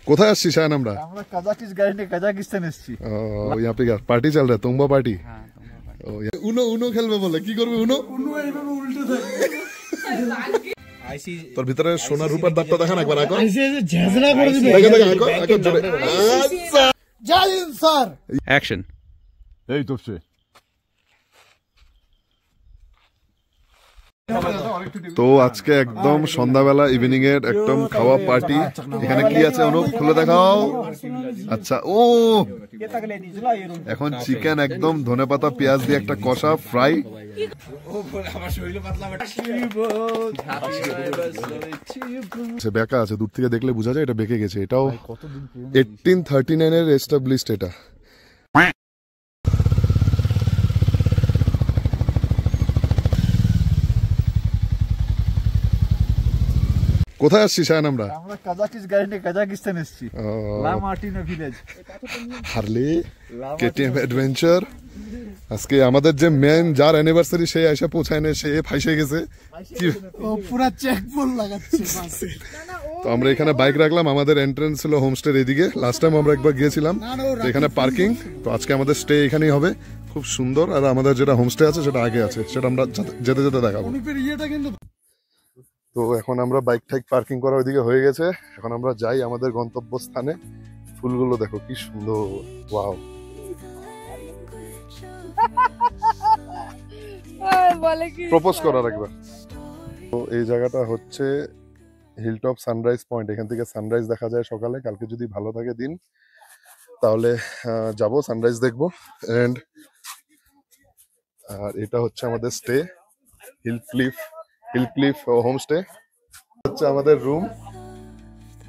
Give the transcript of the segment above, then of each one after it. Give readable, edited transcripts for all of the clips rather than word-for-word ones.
কোথায় আসছি শায়ন? আমরা কাজাকিস্তান গাড়ি নিয়ে কাজাকিস্তান এসেছি। यहाँ पे क्या पार्टी चल रहा है? तुम्बा पार्टी। उनो उनो খেলবে বলে কি করবে? উনো এইভাবে উল্টে থাকে। তোর ভিতরে সোনা রূপার দাঁতটা দেখান একবার। আইসি এসে ঝাঁঝরা করে দিবে। দেখে দেখে আঁকো জোরে। আচ্ছা জয় হিন্দ স্যার। অ্যাকশন। এই তো সে। তো আজকে একদম সন্ধ্যাবেলা ইভিনিং এর একদম খাওয়া পার্টি। এখানে কি আছে অনুপ খুলে দেখাও। আচ্ছা ও এখন চিকেন একদম ধনেপাতা পেঁয়াজ দিয়ে একটা কষা ফ্রাই। বেঁকা আছে, দূর থেকে দেখলে বোঝা যায় এটা বেঁকে গেছে। এটাও 1839 এর এস্টাবলিশড এটা। কোথায় আসছি শায়ন? আমরা কাজাকিস্তান গাড়ি নিয়ে কাজাকিস্তান এসেছি। La Martina village. Harley KTM adventure. আজকে আমাদের যে মেন যার অ্যানিভার্সারি সে এসে পৌঁছায় না, সে ফাইসে গেছে। ও পুরো চেক পোল লাগাচ্ছে বাসে। তো আমরা এখানে বাইক রাখলাম। আমাদের এন্ট্রান্স ছিল হোমস্টের এদিকে। লাস্ট টাইম আমরা একবার গিয়েছিলাম, এখানে পার্কিং। তো আজকে আমাদের স্টে এখানেই হবে, খুব সুন্দর। আর আমাদের যেটা হোমস্টে আছে সেটা আগে আছে, সেটা আমরা যেতে যেতে দেখাবো। তো এখন আমরা বাইক ঠাইক পার্কিং করা ওইদিকে হয়ে গেছে। এখন আমরা যাই আমাদের গন্তব্যস্থানে। ফুলগুলো দেখো কি সুন্দর, ওয়াও। প্রপোজ করার একবার। তো এই জায়গাটা হচ্ছে হিলটপ সানরাইজ পয়েন্ট। এখান থেকে সানরাইজ দেখা যায় সকালে। কালকে যদি ভালো থাকে দিন তাহলে যাব, সানরাইজ দেখবো। এন্ড আর এটা হচ্ছে আমাদের স্টে, হিল ক্লিফ হোমস্টে হচ্ছে আমাদের রুম।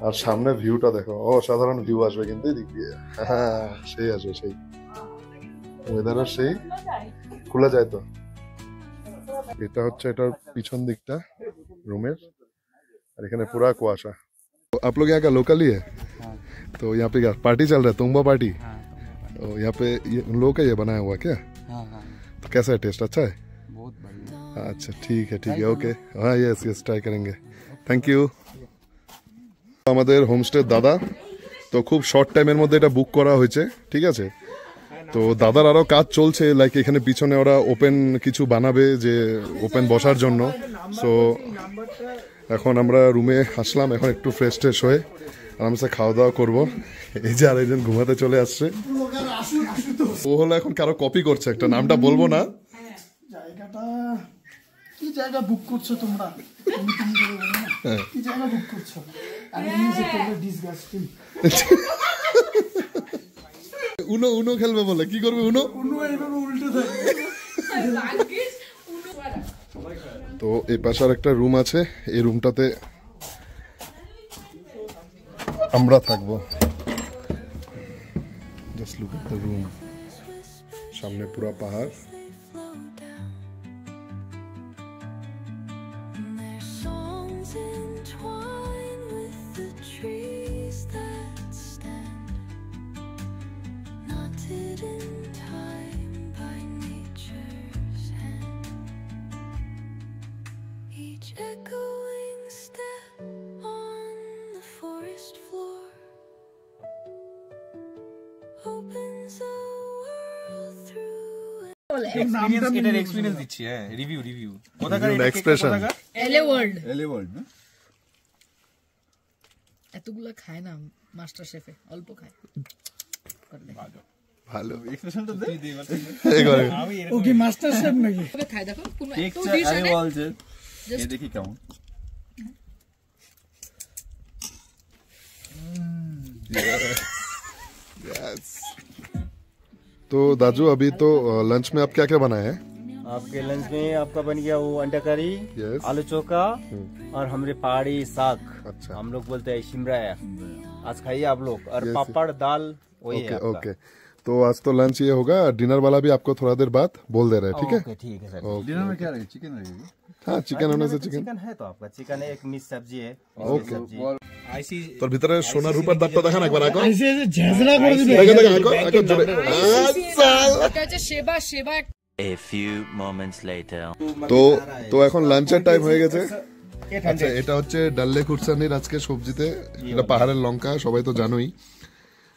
আর সামনে ভিউটা দেখো, অসাধারণ ভিউ আসবে কিন্তু এদিক দিয়ে। হ্যাঁ সেই আসবে, সেই ওয়েদারও সেই। খোলা যায় তো। এটা হচ্ছে এটার পিছন দিকটা रूमेर और এখানে पूरा कुआशा। तो आप लोग यहाँ का लोकल ही है? तो यहाँ पे क्या पार्टी चल रहा है? तुम्बा पार्टी। तो यहाँ पे उन लोगों का ये बनाया हुआ क्या? तो कैसा है टेस्ट? अच्छा है? बहुत बढ़िया। अच्छा ठीक है ओके। हाँ यस यस ट्राई करेंगे। Thank you. আমাদের হোমস্টে দাদা তো খুব শর্ট টাইমের মধ্যে এটা বুক করা হয়েছে, ঠিক আছে। তো দাদার আরো কাজ চলছে, লাইক এখানে পিছনে ওরা ওপেন কিছু বানাবে, যে ওপেন বসার জন্য। সো এখন আমরা রুমে আসলাম, এখন একটু ফ্রেশ ট্রেশ হয়ে আরামসে খাওয়া দাওয়া করবো। এই যে আরেকজন ঘুমাতে চলে আসছে, ও হলো এখন কারো কপি করছে, একটা নামটা বলবো না। জায়গাটা কি জায়গা বুক করছো তোমরা? কি জায়গা বুক করছো? আমি নিজে তোমরা ডিসগাস্টিং। উনো উনো খেলবে বলে কি করবে? উনো এইভাবে উল্টে থাকে। তো এই পাশে আর একটা রুম আছে, এই রুমটাতে আমরা থাকবো। Just look at the room, সামনে পুরো পাহাড়। এক্সপেরিয়েন্স দিচ্ছি, হ্যাঁ রিভিউ কোথাকার এক্সপ্রেশন। এলে ওয়ার্ল্ড না এতগুলা খায় না মাস্টার শেফে, অল্প খায়। ভালো এক্সপ্রেশনটা দে। আমি ওকে মাস্টার শেফ নাকি? ওকে খায় দেখো কোন কেক একটু ডিশ আরে আছে বলছে এই দেখি কেমন। यस। तो दाजू अभी तो लंच में आप क्या क्या बनाए हैं? आपके लंच में आपका बन गया वो अंडा करी, Yes. आलू चोखा और हमारे पहाड़ी साग। अच्छा। हम लोग बोलते हैं शिमराया। आज खाइए आप लोग। और Yes. पापड़ दाल वही ओके है आपका। ओके। तो आज तो लंच ये होगा, डिनर वाला भी आपको थोड़ा देर बाद बोल दे रहे हैं, ठीक है? ओके ठीक है सर। डिनर में क्या रहेगा? चिकन रहेगा। हाँ चिकन होने से चिकन। चिकन है तो आपका चिकन है, एक मिक्स सब्जी है। ओके। আইসি তোর ভিতরে সোনা রূপার দাঁতটা দেখান একবার। আঁকো এসে ঝাঁঝরা করে দিবে। দেখে দেখে আঁকো জোরে। আচ্ছা এটা হচ্ছে সেবা A few moments later. তো এখন লাঞ্চের টাইম হয়ে গেছে। আচ্ছা এটা হচ্ছে ডাল্লে খুরসানির আজকে সবজিতে, এটা পাহাড়ের লঙ্কা, সবাই তো জানোই,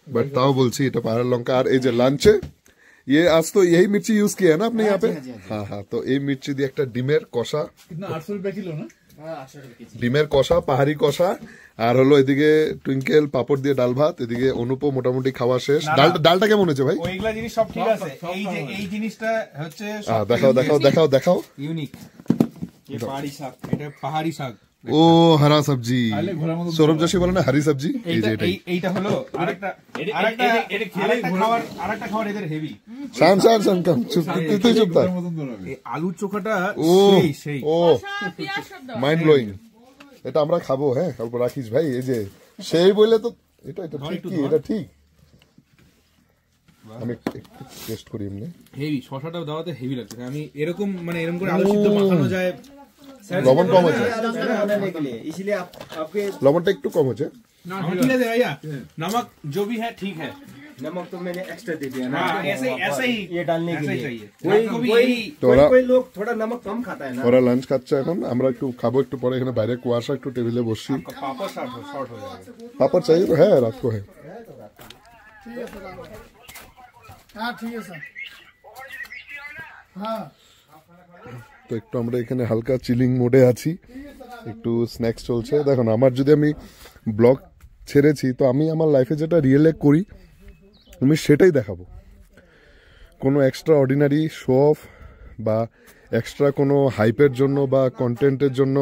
बट ताओ বলছি এটা পাহাড়ের লঙ্কা। আর এই যে লাঞ্চে ये आज तो यही मिर्ची यूज किया है ना आपने यहाँ पे? हाँ हाँ, तो এই মির্চি দিয়ে একটা ডিমের কষা, 800 रुपए किलो ना? ডিমের কষা, পাহাড়ি কষা, আর হলো এদিকে টুইঙ্কেল পাপড় দিয়ে ডাল ভাত, এদিকে অনুপ মোটামুটি খাওয়া শেষ। ডালটা কেমন হয়েছে ভাই? ওইগুলা জিনিস সব ঠিক আছে, এই যে এই জিনিসটা হচ্ছে দেখাও দেখাও দেখাও দেখাও। ইউনিক, ये पहाड़ी শাক, এটা পাহাড়ি শাক। ও হারা সবজি, সৌরভ যোশী বলে না হারি সবজি, এই যে এটাই। এইটা হলো আরেকটা খাবার এদের হেভি। শান শান শান কাম চুপ, তুই চুপ থাক। এই আলু চোখাটা ও সেই ও মাইন্ড ব্লোয়িং। এটা আমরা খাবো, হ্যাঁ অল্প রাখিস ভাই। এই যে সেই বলে তো এটা এটা ঠিক কি? এটা ঠিক, আমি টেস্ট করি এমনি। হেভি, শশাটা দাওয়াতে হেভি লাগছে। আমি এরকম মানে এরকম করে আলু সিদ্ধ মাখানো যায়। লবণ কম আছে, बनाने के लिए, इसलिए आपके লবণটা একটু কম আছে। ঠিক আছে ভাইয়া, नमक जो भी है ठीक है। नमक तो मैंने एक्स्ट्रा दे दिया ना, हाँ, ऐसे ही ये डालने के ऐसे ही लिए। चाहिए। कोई आपको भी कोई यही- তোরা कोई लोग थोड़ा नमक कम खाता है ना। ওরা লাঞ্চ খাচ্ছে এখন, আমরা একটু খাবো একটু পরে। এখানে বাইরে কুয়াশা, একটু টেবিলে বসছি। पापड़ शॉर्ट हो जाएगा। पापड़ चाहिए तो है, रात को है। हाँ ठीक है सर। हाँ তো একটু আমরা এখানে হালকা চিলিং মোডে আছি, একটু স্ন্যাক্স চলছে। দেখুন আমার যদি আমি ব্লগ ছেড়েছি তো আমি আমার লাইফে যেটা রিয়েলে করি আমি সেটাই দেখাবো। কোনো এক্সট্রা অর্ডিনারি শো অফ বা এক্সট্রা কোনো হাইপের জন্য বা কন্টেন্টের জন্য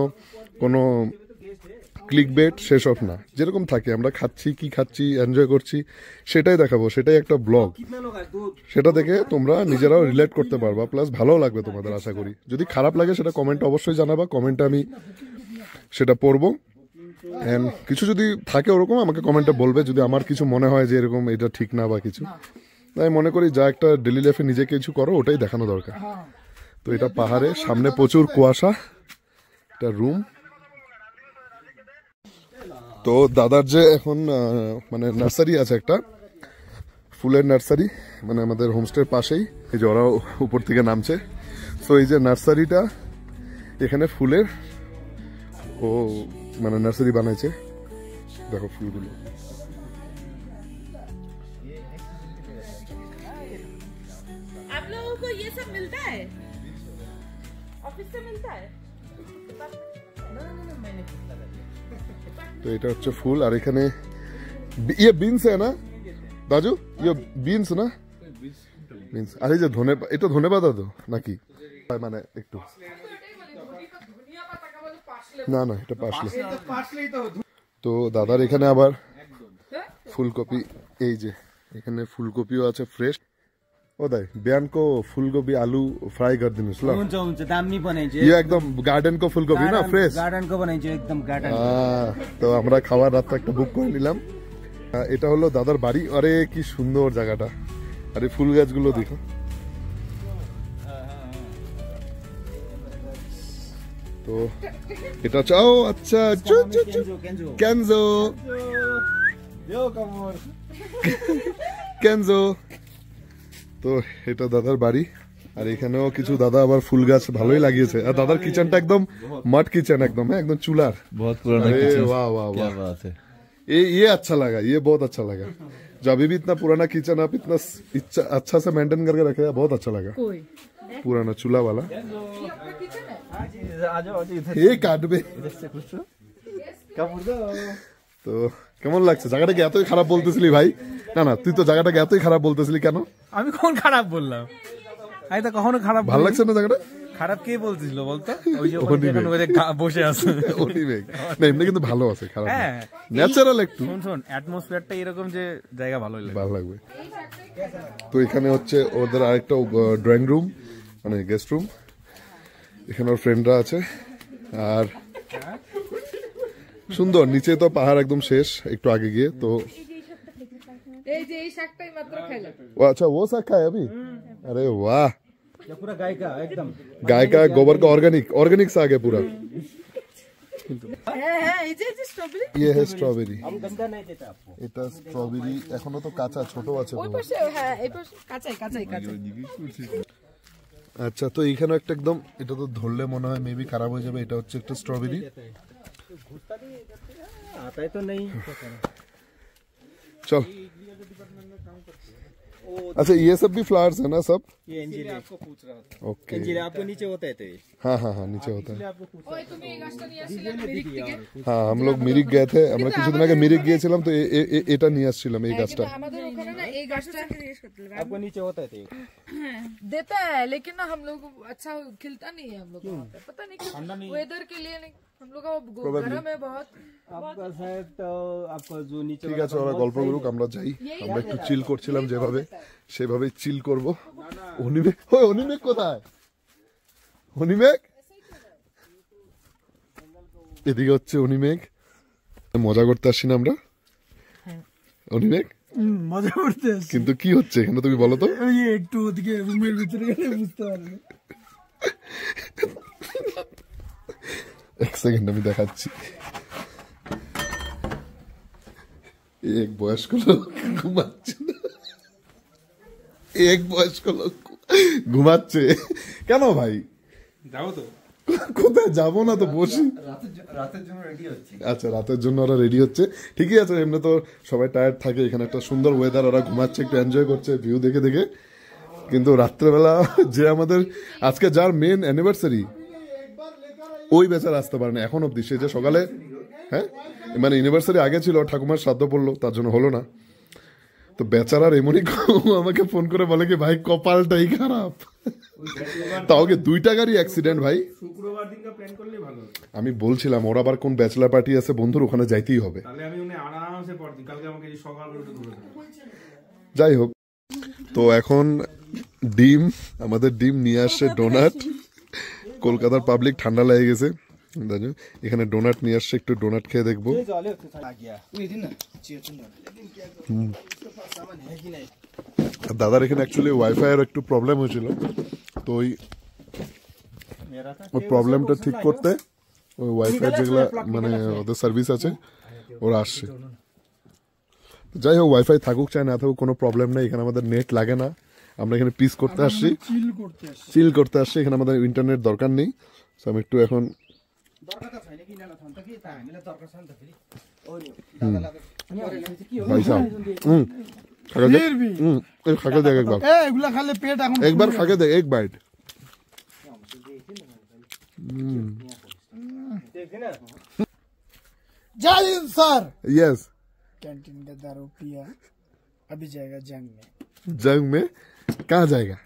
কোনো ক্লিক বেট সেসব না, যেরকম থাকে আমরা খাচ্ছি কি খাচ্ছি এনজয় করছি সেটাই দেখাবো, সেটাই একটা ব্লগ। সেটা দেখে তোমরা নিজেরাও রিলেট করতে পারবা, প্লাস ভালো লাগবে তোমাদের আশা করি। যদি খারাপ লাগে সেটা কমেন্টে অবশ্যই জানাবা, কমেন্টে আমি সেটা পড়বো। এন্ড কিছু যদি থাকে ওরকম আমাকে কমেন্টে বলবে, যদি আমার কিছু মনে হয় যে এরকম এটা ঠিক না বা কিছু। তাই মনে করি যা একটা ডেলি লাইফে নিজে কিছু করো ওটাই দেখানো দরকার। তো এটা পাহাড়ে, সামনে প্রচুর কুয়াশা, এটা রুম। তো দাদার যে এখন মানে নার্সারি আছে, একটা ফুলের নার্সারি, মানে আমাদের হোমস্টের পাশেই। এই যে ওরা উপর থেকে নামছে। তো এই যে নার্সারিটা, এখানে ফুলের ও মানে নার্সারি বানাইছে। দেখো ফুলগুলো, आप लोगों को ये सब मिलता है, ऑफिस से मिलता है? তো এটা হচ্ছে ফুল। আর এখানে ইয়ে বিনস है ना দাজু, ইয়ে বিনস না বিনস। আর এই যে ধনে, এটা ধনে পাতা তো নাকি মানে একটু না না এটা পাশলে। তো দাদার এখানে আবার ফুলকপি, এই যে এখানে ফুলকপিও আছে ফ্রেশ। ও দাই बिहान को फूलकोपी आलू फ्राई कर दिनुहोस् ल। हुन्छ हुन्छ, दामी बनाइन्छ। यो एकदम गार्डनको फुलकोपी ना फ्रेश। गार्डनको बनाइन्छ एकदम गार्डन। তো আমরা খাওয়ার রাতটা একটা বুক করে নিলাম। এটা হলো দাদার বাড়ি। আরে কি সুন্দর জায়গাটা, আরে ফুল গাছগুলো দেখো। তো এটা চাও, আচ্ছা কেনজো কেনজো। তো এটা দাদার বাড়ি। আর এখানেও কিছু দাদা আবার ফুল গাছ ভালোই লাগিয়েছে। আর দাদার কিচেনটা একদম মাড কিচেন, একদম হ্যাঁ একদম চুলার। बहुत पुराना अरे किचन। वाह वाह क्या वाह, बात है। ये अच्छा लगा, ये बहुत अच्छा लगा। जो अभी भी इतना पुराना किचन आप इतना अच्छा से मेंटेन करके रखे हैं, बहुत अच्छा लगा। कोई पुराना चूल्हा वाला आ जाओ इधर ये काटবে। से कुछ কাপড় তো কেমন লাগছে জায়গাটা? কি এতই খারাপ বলতেছিলি ভাই? না না, তুই তো জায়গাটাকে এতই খারাপ বলতেছিলি কেন? আমি কখন খারাপ বললাম? আমি তো কখনো খারাপ ভালো লাগছে না জায়গাটা? খারাপ কে বলছিল বলতো? ওই যে ওখানে বসে আছে। অনিমেক না, এমনি কিন্তু ভালো আছে, খারাপ না। হ্যাঁ, ন্যাচারাল একটু শোন অ্যাটমসফিয়ারটা এরকম যে জায়গা ভালোই লাগে। ভালো লাগবে। তো এখানে হচ্ছে ওদের আরেকটা ড্রয়িং রুম, মানে গেস্ট রুম। এখানে ওর ফ্রেন্ডরা আছে। আর সুন্দর, নিচে তো পাহাড় একদম শেষ একটু আগে গিয়ে। তো এই যে এই শাকটাই মাত্র খাইলাম। वो अच्छा वो साग खाया अभी? अरे वाह, या पूरा गाय का एकदम गाय का गोबर का ऑर्गेनिक साग है पूरा। হ্যাঁ হ্যাঁ, এই যে স্ট্রবেরি। ये है स्ट्रॉबेरी। हम गंदा नहीं देता आपको। এটা স্ট্রবেরি এখনো তো কাঁচা, ছোট আছে ওই পুরো। পাশে, হ্যাঁ এই পাশে কাঁচাই কাঁচাই কাঁচাই। আচ্ছা, তো এইখানে একটা একদম, এটা তো ধরলে মনে হয় মেবি খারাপ হয়ে যাবে। এটা হচ্ছে একটা স্ট্রবেরি। आता है तो नहीं चल। अच्छा ये सब भी फ्लावर्स है ना सब? ये एंजिल आपको पूछ रहा था ओके। एंजिल आपको नीचे होता है तो ये हाँ हाँ हाँ नीचे होता है। आपको पूछ ওই তুমি এই গাছটা নিয়ে আসছিলে মিরিক থেকে হ্যাঁ हम लोग मिरिक गए थे, আমরা কিছুদিন আগে মিরিক গিয়েছিলাম তো এটা নিয়ে আসছিলাম এই গাছটা। কিন্তু আমাদের ওখানে না এই গাছটা आपको नीचे होता है तो ये देता है लेकिन ना हम लोग अच्छा खिलता नहीं है हम लोग को वहाँ पे। पता नहीं क्यों वेदर के लिए नहीं, हम लोग का गर्म है बहुत। आपका शायद तो आपका जो नीचे ঠিক আছে ওরা গল্প করুক, আমরা যাই। আমরা একটু চিল করছিলাম যেভাবে সেভাবেই চিল করব। অনিমেক, ওই অনিমেক কোথায়? অনিমেক এদিকে হচ্ছে অনিমেক। মজা করতে আসছি না আমরা অনিমেক? মজা করতে আসছি। কিন্তু কি হচ্ছে এখানে তুমি বলো তো? ওই যে একটু ওদিকে রুমের ভিতরে গেলে বুঝতে পারবে। এক সেকেন্ড আমি দেখাচ্ছি। এক বয়স্ক লোক ঘুমাচ্ছে না, এক বয়স্ক লোক ঘুমাচ্ছে কেন ভাই? যাবো তো কোথায় যাবো না তো বসি। রাতের জন্য রেডি হচ্ছে। আচ্ছা রাতের জন্য ওরা রেডি হচ্ছে, ঠিকই আছে। এমনি তো সবাই টায়ার্ড থাকে, এখানে একটা সুন্দর ওয়েদার, ওরা ঘুমাচ্ছে একটু এনজয় করছে ভিউ দেখে দেখে। কিন্তু রাত্রেবেলা যে আমাদের আজকে যার মেন অ্যানিভার্সারি ওই বেচারা আসতে পারে না এখন অব্দি। সে যে সকালে, হ্যাঁ মানে অ্যানিভার্সারি আগে ছিল, ঠাকুমার শ্রাদ্ধ পড়লো তার জন্য হলো না। তো বেচারার এমনই আমাকে ফোন করে বলে কি ভাই কপালটাই খারাপ। তাও কি 2টা গাড়ি অ্যাক্সিডেন্ট ভাই। শুক্রবার দিনটা প্ল্যান করলে ভালো হতো। আমি বলছিলাম ওর আবার কোন ব্যাচেলার পার্টি আছে বন্ধুর, ওখানে যাইতেই হবে। তাহলে আমি উনি আরামসে পড়ছি, কালকে আমাকে এই সকালে উঠে ঘুরে দেবো। যাই হোক, তো এখন ডিম, আমাদের ডিম নিয়ে আসছে ডোনাট। কলকাতার পাবলিক ঠান্ডা লেগে গেছে, এখানে ডোনাট নিয়ে আসছে, একটু ডোনাট খেয়ে দেখবো। দাদার এখানে অ্যাকচুয়ালি ওয়াইফাই এর একটু প্রবলেম হয়েছিল, তো ওই প্রবলেমটা ঠিক করতে ওই ওয়াইফাই যেগুলা মানে ওদের সার্ভিস আছে ওরা আসছে। যাই হোক ওয়াইফাই থাকুক চাই না থাকুক কোনো প্রবলেম নেই, এখানে আমাদের নেট লাগে না। আমরা এখানে পিস করতে আসছি, চিল করতে আসছি, এখানে আমাদের ইন্টারনেট দরকার নেই। আমি একটু এখন ভাই সাহেব খাকে দেখ একবার, এগুলা খালে পেট এখন একবার খাকে দেখ এক বাইট। जय हिंद सर। यस। कैंटीन का दारू पिया, अभी जाएगा जंग में। जंग में कहाँ जाएगा?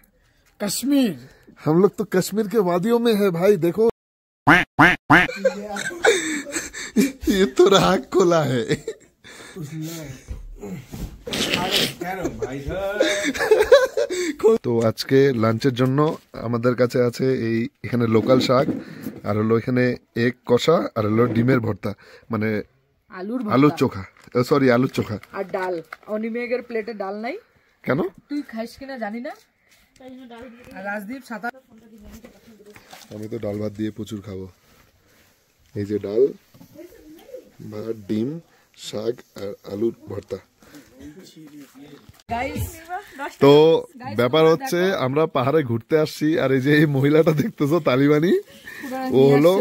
कश्मीर। हम लोग तो कश्मीर के वादियों में है भाई, देखो ये तो राग खोला है। তো আজকে লাঞ্চের জন্য আমাদের কাছে আছে এই এখানে লোকাল শাক, আর হলো এখানে এগ কষা, আর হলো ডিমের ভর্তা, মানে আলুর চোখা, সরি আলুর চোখা আর ডাল। অনিমেগের প্লেটে ডাল নাই কেন? তুই খাইস কিনা জানি না। আর রাজদীপ সাঁতার। আমি তো ডাল ভাত দিয়ে প্রচুর খাবো। এই যে ডাল, ভাত, ডিম, শাক আর আলুর ভর্তা। তো ব্যাপার হচ্ছে আমরা পাহাড়ে ঘুরতে আসছি, আর এই যে এই মহিলাটা দেখতেছো তালিবানি, ও হলো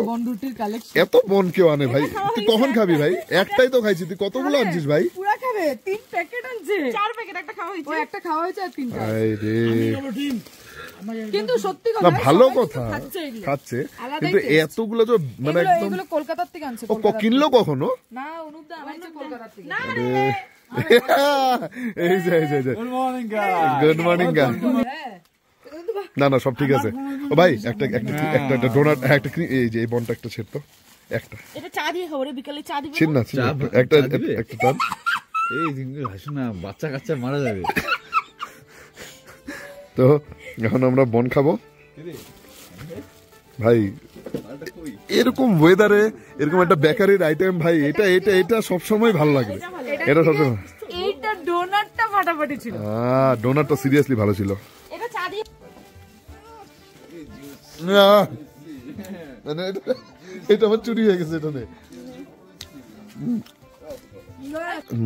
এত বন কেউ আনে ভাই? তুই কখন খাবি ভাই? একটাই তো খাইছি, তুই কতগুলো আনছিস ভাই? পুরা খাবে, 3 প্যাকেট আনছে। 4 প্যাকেট, একটা খাওয়া হয়েছে। ও একটা খাওয়া হয়েছে আর 3টা। আই রে, কিন্তু সত্যি না কথা ভালো কথা খাচ্ছে, কিন্তু এতগুলো তো মানে একদম। এগুলো কলকাতা থেকে আনছে। ও কিনলো কখনো? না অনুপদা আনাইছে কলকাতা থেকে। এই যে গুড মর্নিং গা। না না সব ঠিক আছে। ও ভাই একটা ডোনাট, একটা এই যে এই বনটা একটা ছেড় তো, একটা এটা চা দিয়ে খাবো রে, বিকালে চা দিবে ছিন না, একটা টান। এই দিনগুলো হাসু না, বাচ্চা কাচ্চা মারা যাবে। তো এখন আমরা বন খাবো ভাই। এরকম ওয়েদারে এরকম একটা বেকারির আইটেম ভাই, এটা এটা এটা সবসময় ভালো লাগে, এটা সবসময়। এইটা ডোনাটটা ফাটাফাটি ছিল। ডোনাটটা সিরিয়াসলি ভালো ছিল। এটা চা দিয়ে মানে এটা আমার চুরি হয়ে গেছে। এটা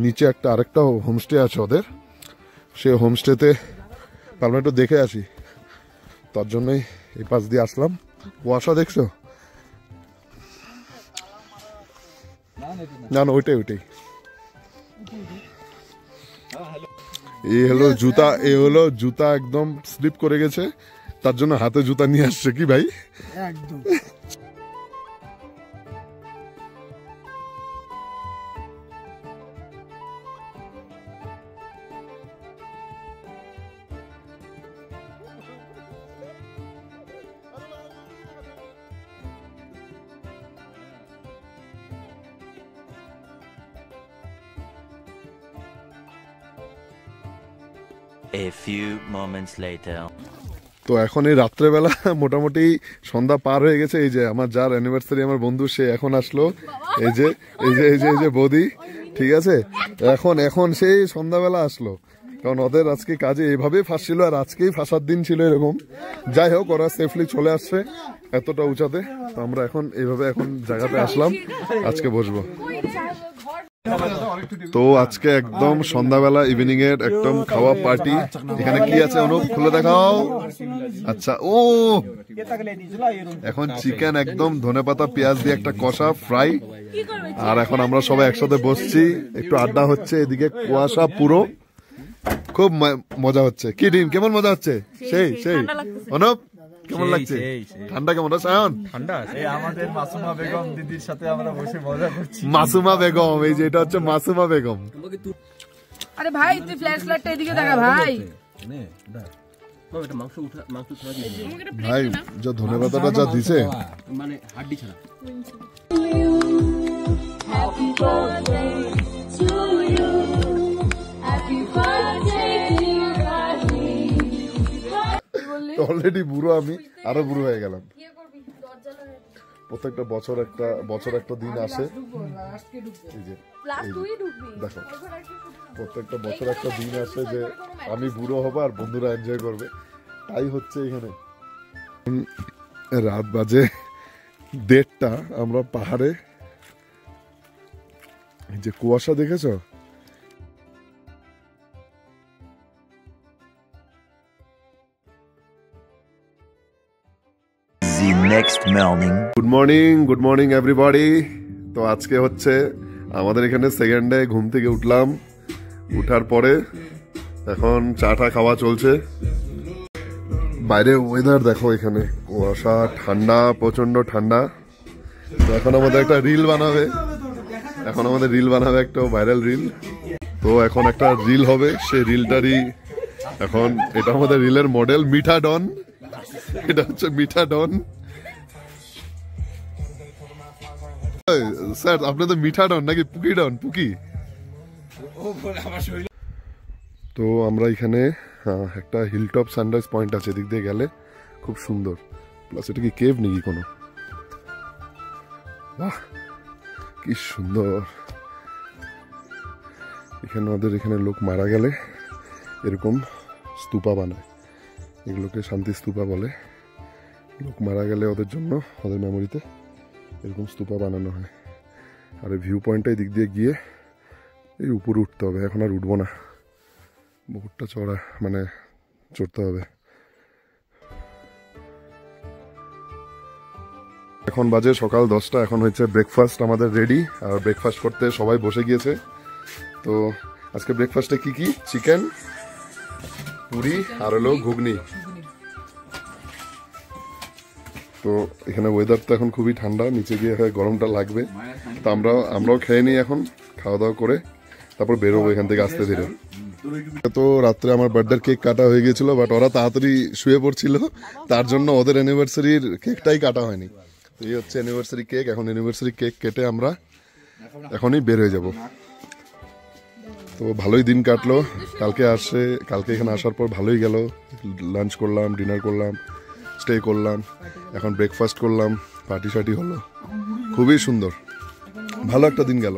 নিচে একটা আরেকটা হোমস্টে আছে ওদের, সে হোমস্টেতে আমরা একটু দেখে আসি, তার জন্যই এই পাশ দিয়ে আসলাম। কুয়াশা দেখছো? না না ওইটাই ওইটাই। এই হলো জুতা, এই হলো জুতা একদম স্লিপ করে গেছে, তার জন্য হাতে জুতা নিয়ে আসছে কি ভাই? একদম। A few moments later. তো এখন এই রাত্রেবেলা মোটামুটি সন্ধ্যা পার হয়ে গেছে। এই যে আমার যার অ্যানিভার্সারি, আমার বন্ধু, সে এখন আসলো। এই যে এই যে এই যে এই যে বৌদি, ঠিক আছে, এখন এখন সেই সন্ধ্যাবেলা আসলো, কারণ ওদের আজকে কাজে এইভাবে ফাঁসছিল, আর আজকেই ফাঁসার দিন ছিল এরকম। যাই হোক, ওরা সেফলি চলে আসছে এতটা উঁচাতে। তো আমরা এখন এইভাবে এখন জায়গাতে আসলাম, আজকে বসবো। তো আজকে একদম সন্ধ্যাবেলা ইভিনিং এর একদম খাওয়া পার্টি। এখানে কি আছে অনুপ, খুলে দেখাও। আচ্ছা, ও এখন চিকেন একদম ধনেপাতা পেঁয়াজ দিয়ে একটা কষা ফ্রাই, আর এখন আমরা সবাই একসাথে বসছি, একটু আড্ডা হচ্ছে। এদিকে কুয়াশা পুরো, খুব মজা হচ্ছে। কি ডিম, কেমন মজা হচ্ছে? সেই সেই অনুপ, কেমন লাগছে? ঠান্ডা কেমন আছে? ঠান্ডা আমাদের মাসুমা বেগম দিদির সাথে আমরা বসে মজা করছি। মাসুমা বেগম, এই যে এটা হচ্ছে মাসুমা বেগম। আরে ভাই তুই ফ্ল্যাশ লাইটটা এদিকে দেখা ভাই। ভাই যা ধনেপাতাটা যা দিছে, মানে হাড্ডি ছাড়া। অলরেডি বুড়ো, আমি আরো বুড়ো হয়ে গেলাম। প্রত্যেকটা বছর একটা দিন আসে, এই যে দেখো, প্রত্যেকটা বছর একটা দিন আসে যে আমি বুড়ো হবো আর বন্ধুরা এনজয় করবে। তাই হচ্ছে এখানে। রাত বাজে 1:30, আমরা পাহাড়ে, এই যে কুয়াশা দেখেছো, Next morning. Good morning everybody. তো আজকে হচ্ছে আমাদের এখানে সেকেন্ড ডে। ঘুম থেকে উঠলাম, উঠার পরে এখন চাটা খাওয়া চলছে। বাইরে ওয়েদার দেখো, এখানে কুয়াশা, ঠান্ডা, প্রচন্ড ঠান্ডা। তো এখন আমাদের একটা রিল বানাবে, একটা ভাইরাল রিল। তো এখন একটা রিল হবে, সেই রিলটারই এখন, এটা আমাদের রিলের মডেল মিঠা ডন। এটা হচ্ছে মিঠা ডন। স্যার আপনাদের মিঠা ডন নাকি পুকি ডন? পুকি। তো আমরা এখানে একটা হিলটপ সানরাইজ পয়েন্ট আছে, এদিক দিয়ে গেলে খুব সুন্দর। প্লাস এটা কি কেভ নাকি কোনো? বাহ কি সুন্দর। এখানে ওদের এখানে লোক মারা গেলে এরকম স্তূপা বানায়, এগুলোকে শান্তি স্তূপা বলে। লোক মারা গেলে ওদের জন্য, ওদের মেমোরিতে এরকম স্তূপা বানানো হয়। আর এই ভিউ পয়েন্টটা দিক দিয়ে গিয়ে এই উপরে উঠতে হবে। এখন আর উঠবো না, বহুতটা চড়া, মানে চড়তে হবে। এখন বাজে সকাল 10টা, এখন হচ্ছে ব্রেকফাস্ট আমাদের রেডি, আর ব্রেকফাস্ট করতে সবাই বসে গিয়েছে। তো আজকে ব্রেকফাস্টে কি কি? চিকেন, পুরি আর হলো ঘুগনি। তো এখানে ওয়েদার তো এখন খুবই ঠান্ডা, নিচে গিয়ে গরমটা লাগবে। তো আমরাও খেয়ে নিই এখন, খাওয়া দাওয়া করে তারপর বেরোবো এখান থেকে আস্তে ধীরে। তো রাত্রে আমার বার্থডের কেক কাটা হয়ে গেছিল, বাট ওরা তাড়াতাড়ি শুয়ে পড়ছিল, তার জন্য ওদের অ্যানিভার্সারির কেকটাই কাটা হয়নি। তো এই হচ্ছে অ্যানিভার্সারি কেক। এখন অ্যানিভার্সারি কেক কেটে আমরা এখনই বের হয়ে যাব। তো ভালোই দিন কাটলো। কালকে এখানে আসার পর ভালোই গেল। লাঞ্চ করলাম, ডিনার করলাম, স্টে করলাম, এখন ব্রেকফাস্ট করলাম, পার্টি শার্টি হলো, খুবই সুন্দর, ভালো একটা দিন গেল।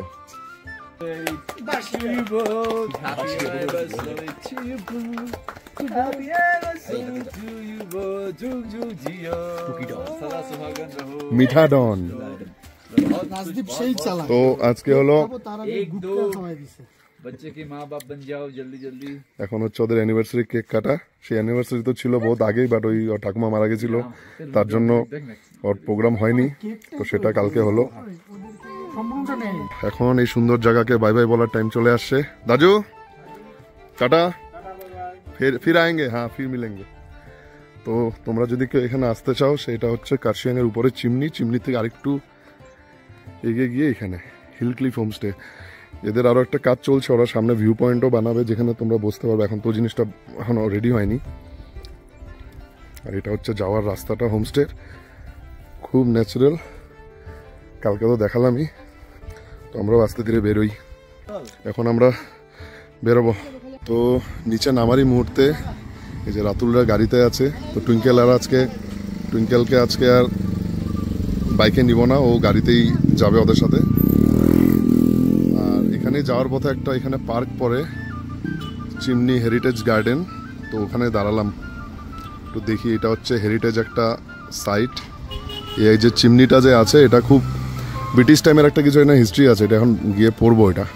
মিঠা ডন। রাজদীপ সেই চালা। তো আজকে হলো তার আগে গুটকা খাওয়াই দিছে। बच्चे के माँ बाप बन जाओ जल्दी जल्दी। এখন হচ্ছে ওদের অ্যানিভার্সারি কেক কাটা। সেই অ্যানিভার্সারি তো ছিল বহুত আগেই, বাট ওই ওর ঠাকুমা মারা গেছিল, তার জন্য ওর প্রোগ্রাম হয়নি। তো সেটা কালকে হলো। সম্পূর্ণটা নেই। এখন এই সুন্দর জায়গাকে বাই বাই বলার টাইম চলে আসছে। দাজু টাটা, ফির আয়েঙ্গে, হ্যাঁ ফির মিলেঙ্গে। তো তোমরা যদি কেউ এখানে আসতে চাও, সেটা হচ্ছে কার্শিয়াংয়ের উপরে চিমনি থেকে আরেকটু এগিয়ে গিয়ে এখানে হিল ক্লিফ হোমস্টে। এদের আরও একটা কাজ চলছে, ওরা সামনে ভিউ পয়েন্টও বানাবে যেখানে তোমরা বসতে পারবে। এখন তো জিনিসটা এখনও রেডি হয়নি। আর এটা হচ্ছে যাওয়ার রাস্তাটা হোমস্টের, খুব ন্যাচারাল। কালকে তো দেখালামই। তো আমরাও আস্তে ধীরে বেরোই। এখন আমরা বেরোবো। তো নিচে নামারই মুহূর্তে এই যে রাতুলরা গাড়িতে আছে। তো টুইঙ্কেলকে আজকে আর বাইকে নিব না, ও গাড়িতেই যাবে ওদের সাথে। আর এখানে যাওয়ার পথে একটা এখানে পার্ক পড়ে, চিমনি হেরিটেজ গার্ডেন। তো ওখানে দাঁড়ালাম, একটু দেখি। এটা হচ্ছে হেরিটেজ একটা সাইট। এই যে চিমনিটা যে আছে, এটা খুব ব্রিটিশ টাইমের একটা কিছু হিস্ট্রি আছে। এটা এখন গিয়ে পড়বো এটা।